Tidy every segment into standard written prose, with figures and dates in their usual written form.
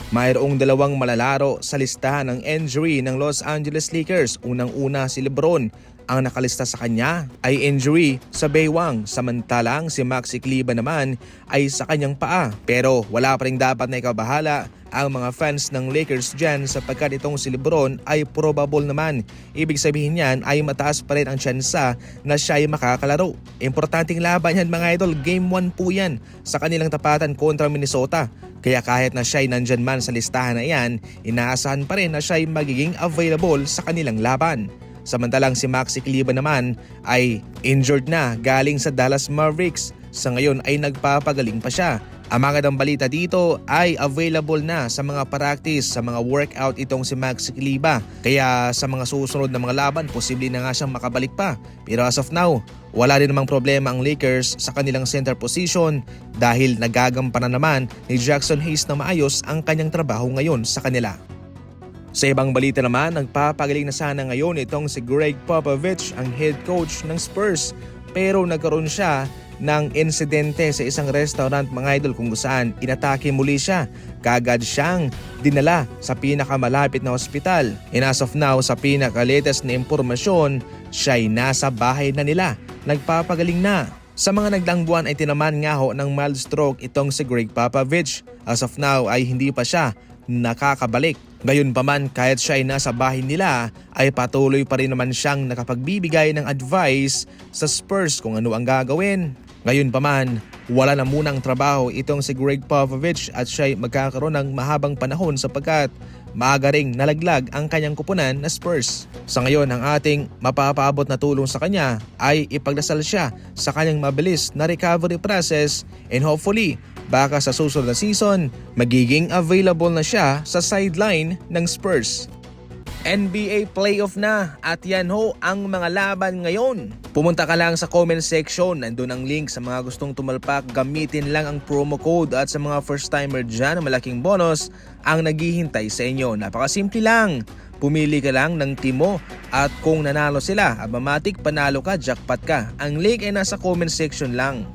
Mayroong dalawang malalaro sa listahan ng injury ng Los Angeles Lakers. Unang-una si LeBron. Ang nakalista sa kanya ay injury sa baywang, samantalang si Maxi Kleber naman ay sa kanyang paa. Pero wala pa rin dapat na ikabahala ang mga fans ng Lakers dyan sapagkat itong si LeBron ay probable naman. Ibig sabihin niyan ay mataas pa rin ang tsansa na siya ay makakalaro. Importanteng laban yan mga idol, Game 1 po yan sa kanilang tapatan kontra Minnesota. Kaya kahit na siya ay nandyan man sa listahan na yan, inaasahan pa rin na siya ay magiging available sa kanilang laban. Samantalang si Maxi Kleber naman ay injured na galing sa Dallas Mavericks. Sa ngayon ay nagpapagaling pa siya. Ang magandang balita dito ay available na sa mga practice, sa mga workout itong si Maxi Kleber. Kaya sa mga susunod na mga laban, posible na nga siyang makabalik pa. Pero as of now, wala rin namang problema ang Lakers sa kanilang center position dahil nagagampanan naman ni Jackson Hayes na maayos ang kanyang trabaho ngayon sa kanila. Sa ibang balita naman, nagpapagaling na sana ngayon itong si Greg Popovich, ang head coach ng Spurs. Pero nagkaroon siya ng insidente sa isang restaurant mga idol kung saan inatake muli siya. Kagad siyang dinala sa pinakamalapit na ospital. And as of now, sa pinakalatest na impormasyon, siya ay nasa bahay na nila. Nagpapagaling na. Sa mga nagdaang buwan ay tinaman nga ho ng mild stroke itong si Greg Popovich. As of now ay hindi pa siya nakakabalik. Gayunpaman kahit siya ay nasa bahay nila ay patuloy pa rin naman siyang nakapagbibigay ng advice sa Spurs kung ano ang gagawin. Gayunpaman, wala na munang trabaho itong si Greg Popovich at siya ay magkakaroon ng mahabang panahon sapagkat maaga ring nalaglag ang kanyang kupunan na Spurs. Sa ngayon, ang ating mapapaabot na tulong sa kanya ay ipagdasal siya sa kanyang mabilis na recovery process and hopefully baka sa susunod na season, magiging available na siya sa sideline ng Spurs. NBA playoff na at yan ho ang mga laban ngayon. Pumunta ka lang sa comment section, nandun ang link sa mga gustong tumalpak. Gamitin lang ang promo code at sa mga first timer dyan, malaking bonus ang naghihintay sa inyo. Napakasimple lang. Pumili ka lang ng team mo at kung nanalo sila, abamatik panalo ka, jackpot ka. Ang link ay nasa comment section lang.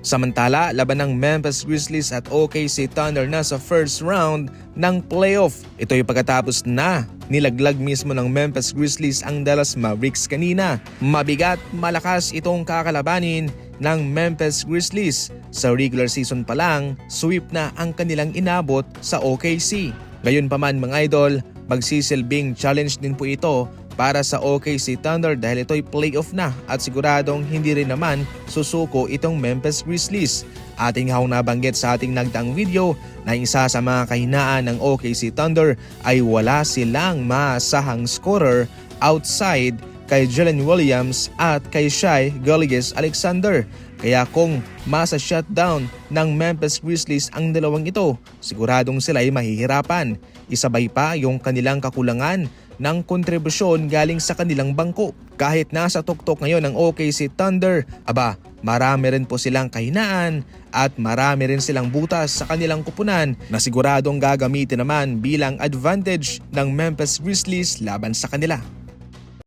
Samantala, laban ng Memphis Grizzlies at OKC Thunder na sa first round ng playoff. Ito ay pagkatapos na nilaglag mismo ng Memphis Grizzlies ang Dallas Mavericks kanina. Mabigat, malakas itong kakalabanin ng Memphis Grizzlies. Sa regular season pa lang, sweep na ang kanilang inabot sa OKC. Gayunpaman mga idol, magsisilbing challenge din po ito para sa OKC Thunder dahil ito'y playoff na at siguradong hindi rin naman susuko itong Memphis Grizzlies. Ating nabanggit sa ating nagdaang video na isa sa mga kahinaan ng OKC Thunder ay wala silang maasahang scorer outside kay Jalen Williams at kay Shai Gilgeous-Alexander. Kaya kung masa-shutdown ng Memphis Grizzlies ang dalawang ito, siguradong sila ay mahihirapan. Isabay pa yung kanilang kakulangan ng kontribusyon galing sa kanilang bangko. Kahit nasa tuktok ngayon ng OKC Thunder, marami rin po silang kahinaan at marami rin silang butas sa kanilang kupunan na siguradong gagamitin naman bilang advantage ng Memphis Grizzlies laban sa kanila.